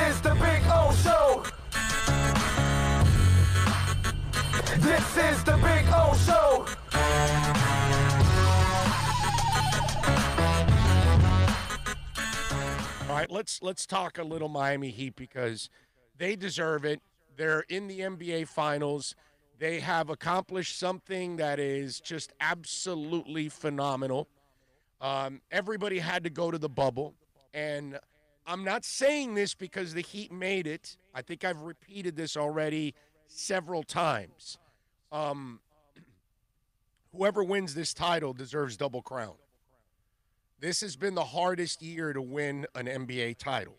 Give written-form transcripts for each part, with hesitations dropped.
is the Big O Show. This is the Big O Show. All right, let's talk a little Miami Heat because they deserve it. They're in the NBA Finals. They have accomplished something that is just absolutely phenomenal. Everybody had to go to the bubble, and I'm not saying this because the Heat made it. I think I've repeated this already several times. Whoever wins this title deserves double crown. This has been the hardest year to win an NBA title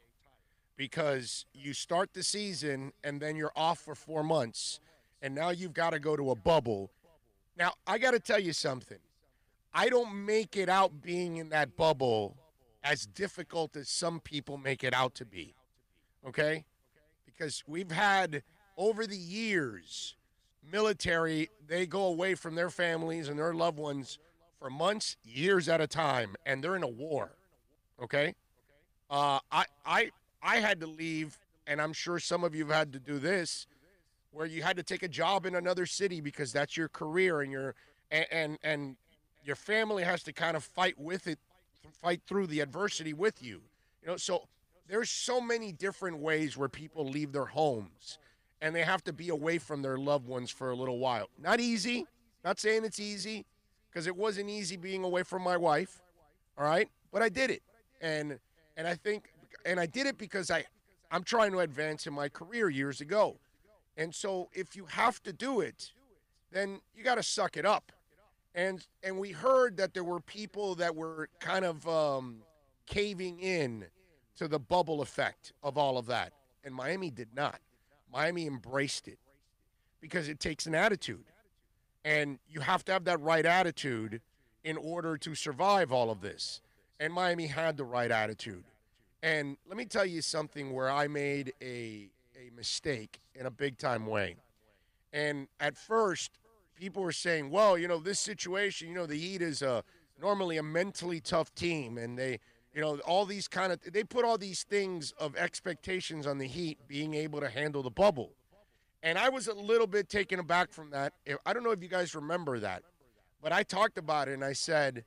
because you start the season and then you're off for 4 months, and now you've got to go to a bubble. Now, I got to tell you something. I don't make it out being in that bubble as difficult as some people make it out to be, okay? Because we've had, over the years, military, they go away from their families and their loved ones for months, years at a time, and they're in a war, okay? I had to leave, and I'm sure some of you have had to do this, where you had to take a job in another city because that's your career, and your family has to kind of fight through the adversity with you. You know, so there's so many different ways where people leave their homes, and they have to be away from their loved ones for a little while. Not easy. Not saying it's easy, because it wasn't easy being away from my wife, all right? But I did it, and I did it because I'm trying to advance in my career years ago. And so if you have to do it, then you got to suck it up. And we heard that there were people that were kind of caving in to the bubble effect of all of that. And Miami did not. Miami embraced it because it takes an attitude. And you have to have that right attitude in order to survive all of this. And Miami had the right attitude. And let me tell you something where I made a mistake in a big-time way. And at first, people were saying, well, you know, this situation, you know, the Heat is normally a mentally tough team. And they, you know, all these they put all these things of expectations on the Heat being able to handle the bubble. And I was a little bit taken aback from that. I don't know if you guys remember that, but I talked about it and I said,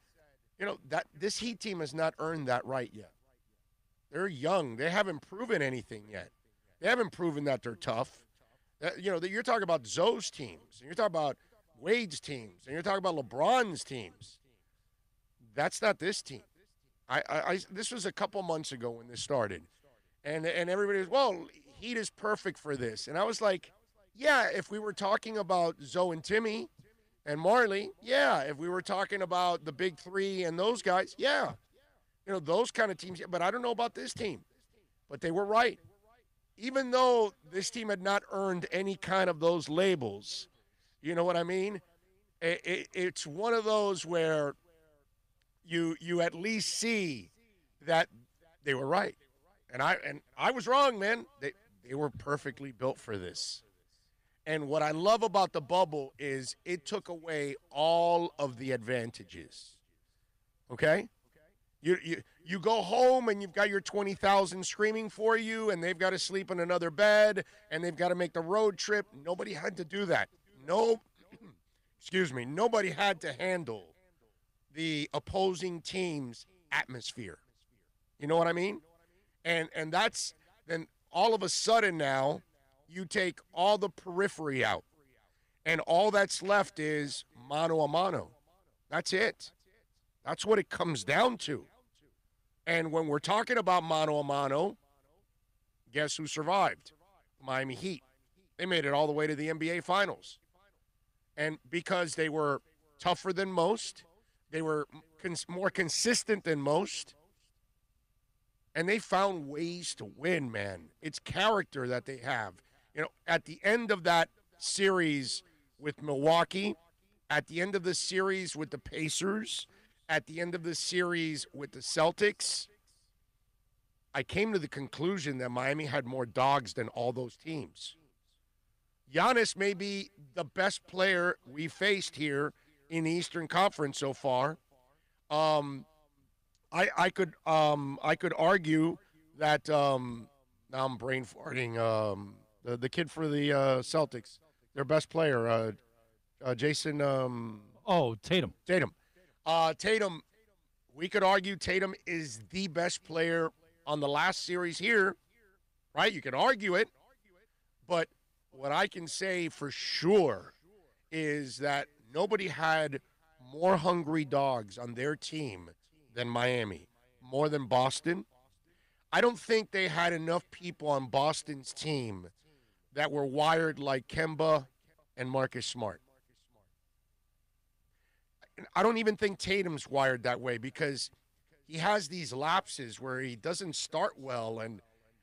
you know, that this Heat team has not earned that right yet. They're young. They haven't proven anything yet. They haven't proven that they're tough. You know, you're talking about Zoe's teams, and you're talking about Wade's teams, and you're talking about LeBron's teams. That's not this team. This was a couple months ago when this started, and everybody was, well, Heat is perfect for this. And I was like, yeah, if we were talking about Zoe and Timmy and Marley, yeah. If we were talking about the big three and those guys, yeah. You know, those kind of teams. But I don't know about this team. But they were right. Even though this team had not earned any kind of those labels, you know what I mean? It's one of those where you at least see that they were right. And I was wrong, man. They were perfectly built for this. And what I love about the bubble is it took away all of the advantages. Okay? You go home and you've got your 20,000 screaming for you, and they've got to sleep in another bed, and they've got to make the road trip. Nobody had to do that. Nobody had to handle the opposing team's atmosphere. You know what I mean? And that's then all of a sudden now you take all the periphery out, and all that's left is mano a mano. That's it. That's what it comes down to. And when we're talking about mano a mano, guess who survived? Miami Heat. They made it all the way to the NBA Finals. And because they were tougher than most, they were more consistent than most, and they found ways to win, man. It's character that they have. You know, at the end of that series with Milwaukee, at the end of the series with the Pacers, at the end of the series with the Celtics, I came to the conclusion that Miami had more dogs than all those teams. Giannis may be the best player we faced here in the Eastern Conference so far. I could argue that Now I'm brain farting. The kid for the Celtics, their best player, Jason Oh, Tatum. Tatum. Tatum, we could argue Tatum is the best player on the last series here, right? You can argue it, but what I can say for sure is that nobody had more hungry dogs on their team than Miami, more than Boston. I don't think they had enough people on Boston's team that were wired like Kemba and Marcus Smart. I don't even think Tatum's wired that way because he has these lapses where he doesn't start well and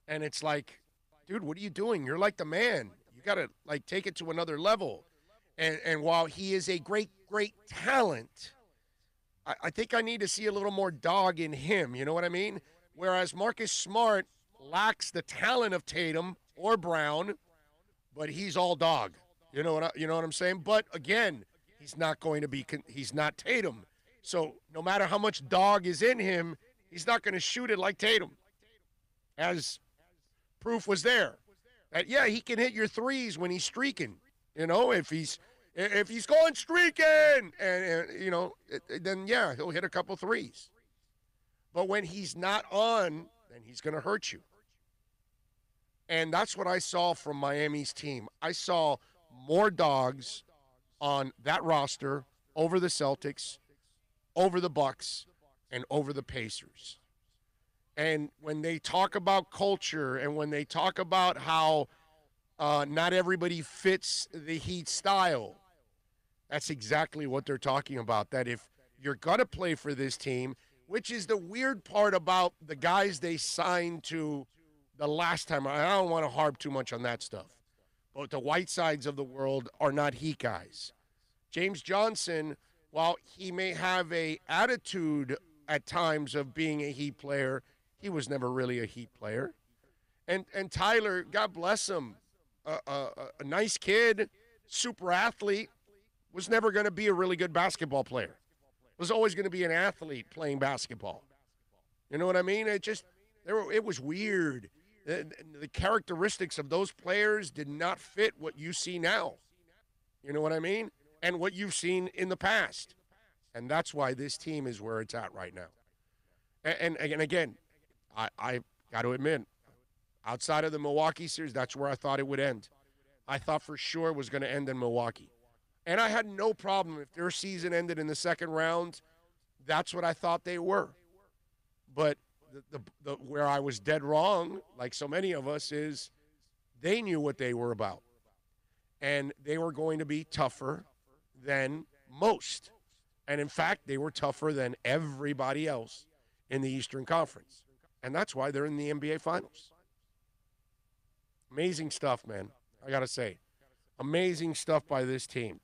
it's like, dude, what are you doing? You're like the man. You got to like take it to another level. And while he is a great talent, I think I need to see a little more dog in him. You know what I mean? Whereas Marcus Smart lacks the talent of Tatum or Brown, but he's all dog. You know what I'm saying? But again, he's not going to be. He's not Tatum. So no matter how much dog is in him, he's not going to shoot it like Tatum. As proof was there, that yeah, he can hit your threes when he's streaking. You know, if he's going streaking, and you know, then yeah, he'll hit a couple threes. But when he's not on, then he's going to hurt you. And that's what I saw from Miami's team. I saw more dogs on that roster over the Celtics, over the Bucks, and over the Pacers. And when they talk about culture and when they talk about how not everybody fits the Heat style, that's exactly what they're talking about. That if you're going to play for this team, which is the weird part about the guys they signed to the last time. I don't want to harp too much on that stuff. But the Whitesides of the world are not Heat guys. James Johnson, while he may have a attitude at times of being a Heat player, he was never really a Heat player. And Tyler, God bless him, a nice kid, super athlete, was never going to be a really good basketball player. Was always going to be an athlete playing basketball. You know what I mean? It was weird. The characteristics of those players did not fit what you see now. You know what I mean? And what you've seen in the past. And that's why this team is where it's at right now. And again, I got to admit, outside of the Milwaukee series, that's where I thought it would end. I thought for sure it was going to end in Milwaukee. And I had no problem if their season ended in the second round. That's what I thought they were. But the where I was dead wrong, like so many of us, is they knew what they were about. And they were going to be tougher than most. And in fact, they were tougher than everybody else in the Eastern Conference. And that's why they're in the NBA Finals. Amazing stuff, man. I got to say. Amazing stuff by this team.